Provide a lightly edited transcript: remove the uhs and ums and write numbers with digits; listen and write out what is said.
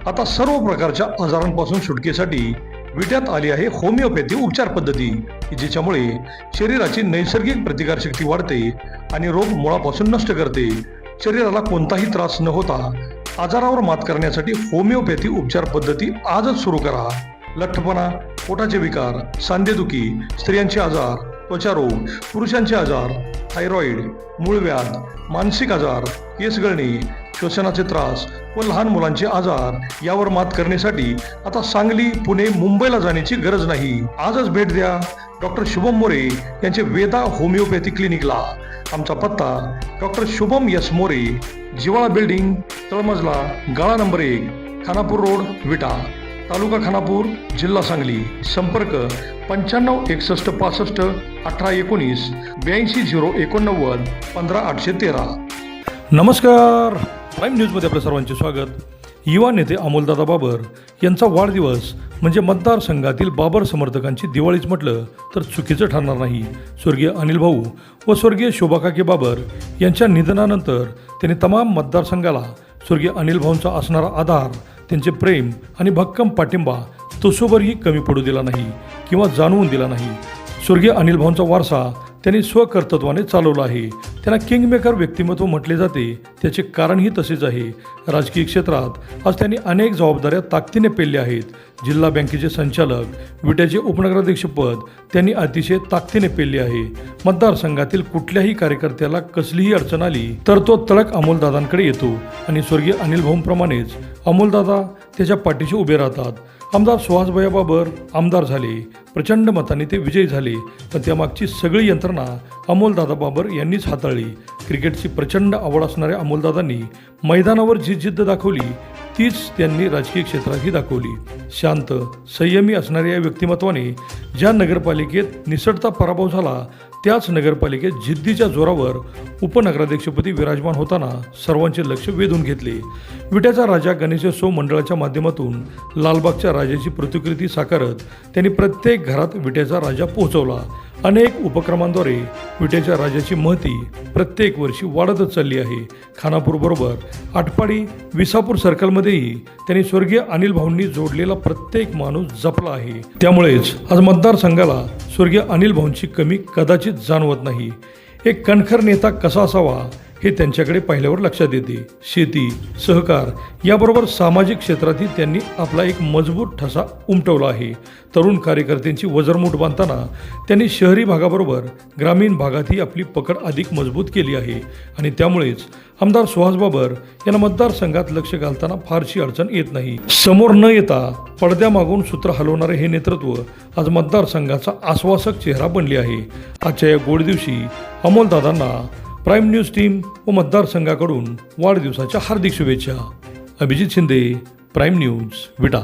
आता सर्व प्रकारच्या आजारांपासून सुटकेसाठी विट्यात आली आहे होमिओपॅथी उपचार पद्धती, जिच्यामुळे शरीराची नैसर्गिक प्रतिकारशक्ती वाढते आणि रोग मुळापासून नष्ट करते। शरीराला कोणताही त्रास न होता आजारावर मात करण्यासाठी होमिओपॅथी उपचार पद्धती आजच सुरू करा। लठ्ठपणा, पोटाचे विकार, सांधेदुखी, स्त्रियांचे आजार, त्वचारोग, पुरुषांचे आजार, थायरॉइड, मूळव्याध, मानसिक आजार, केस गळणे, श्वसनाचे त्रास व लहान मुलांचे आजार यावर मात करण्यासाठी आता सांगली, पुणे, मुंबईला जाण्याची गरज नाही। आजच भेट द्या डॉक्टर शुभम मोरे यांचे वेदा होमिओपॅथी क्लिनिकला। आमचा पत्ता डॉक्टर शुभम एस मोरे, जिवाळा बिल्डिंग, तळमजला, गाळा नंबर 1, खानापूर रोड, विटा, तालुका खानापूर, जिल्हा सांगली। संपर्क 95 61 65 18 19 82 089 15 813। नमस्कार, प्राईम न्यूजमध्ये आपल्या सर्वांचे स्वागत। युवा नेते अमोलदादा बाबर यांचा वाढदिवस म्हणजे मतदारसंघातील बाबर समर्थकांची दिवाळीच म्हटलं तर चुकीचं ठरणार नाही। स्वर्गीय अनिल भाऊ व स्वर्गीय शोभाकाकी बाबर यांच्या निधनानंतर त्यांनी तमाम मतदारसंघाला स्वर्गीय अनिल भाऊंचा असणारा आधार, त्यांचे प्रेम आणि भक्कम पाठिंबा तुसोभरही कमी पडू दिला नाही किंवा जाणवून दिला नाही। स्वर्गीय अनिल भाऊंचा वारसा त्यांनी स्वकर्तृत्वाने चालवला आहे। त्यांना किंगमेकर व्यक्तिमत्व म्हटले जाते, त्याचे कारणही तसेच आहे। राजकीय क्षेत्रात आज त्यांनी अनेक जबाबदाऱ्या ताकदीने पेलल्या आहेत। जिल्हा बँकेचे संचालक, विट्याचे उपनगराध्यक्षपद त्यांनी अतिशय ताकदीने पेलले आहे। मतदारसंघातील कुठल्याही कार्यकर्त्याला कसलीही अडचण आली तर तो तळक अमोलदादांकडे येतो आणि स्वर्गीय अनिल भाऊंप्रमाणेच अमोलदादा त्याच्या पाठीशी उभे राहतात। आमदार सुहासभैया बाबर आमदार झाले, प्रचंड मताने ते विजयी झाले, पण त्यामागची सगळी यंत्रणा अमोलदादा बाबर यांनीच हाताळली। क्रिकेटची प्रचंड आवड असणाऱ्या अमोलदादांनी मैदानावर जी जिद्द दाखवली तीच त्यांनी राजकीय क्षेत्रातही दाखवली। शांत, संयमी असणाऱ्या या व्यक्तिमत्वाने ज्या नगरपालिकेत निसटता पराभव झाला त्याच नगरपालिकेत जिद्दीच्या जोरावर उपनगराध्यक्षपदी विराजमान होताना सर्वांचे लक्ष वेधून घेतले। विट्याचा राजा गणेशोत्सव मंडळाच्या माध्यमातून लालबागच्या राजाची प्रतिकृती साकारत त्यांनी प्रत्येक घरात विट्याचा राजा पोहोचवला। अनेक उपक्रमांद्वारे विट्याच्या राजाची महती प्रत्येक वर्षी वाढतच चालली आहे। खानापूरबरोबर आटपाडी, विसापूर सर्कलमध्येही त्यांनी स्वर्गीय अनिल भाऊंनी जोडलेला प्रत्येक माणूस जपला आहे। त्यामुळेच आज मतदारसंघाला स्वर्गीय अनिल भाऊंची कमी कदाचित जाणवत नाही। एक कणखर नेता कसा असावा हे त्यांच्याकडे पाहिल्यावर लक्षात येते। शेती, सहकार याबरोबर सामाजिक क्षेत्रातही त्यांनी आपला एक मजबूत ठसा उमटवला आहे। तरुण कार्यकर्त्यांची वजरमूठ बांधताना त्यांनी शहरी भागाबरोबर ग्रामीण भागातही आपली पकड अधिक मजबूत केली आहे आणि त्यामुळेच आमदार सुहास बाबर यांना मतदारसंघात लक्ष घालताना फारशी अडचण येत नाही। समोर न येता पडद्यामागून सूत्र हलवणारे हे नेतृत्व आज मतदारसंघाचा आश्वासक चेहरा बनले आहे। आजच्या या गोड दिवशी अमोलदादांना प्राईम न्यूज टीम व मतदारसंघाकडून वाढदिवसाच्या हार्दिक शुभेच्छा। अभिजित शिंदे, प्राईम न्यूज, विटा।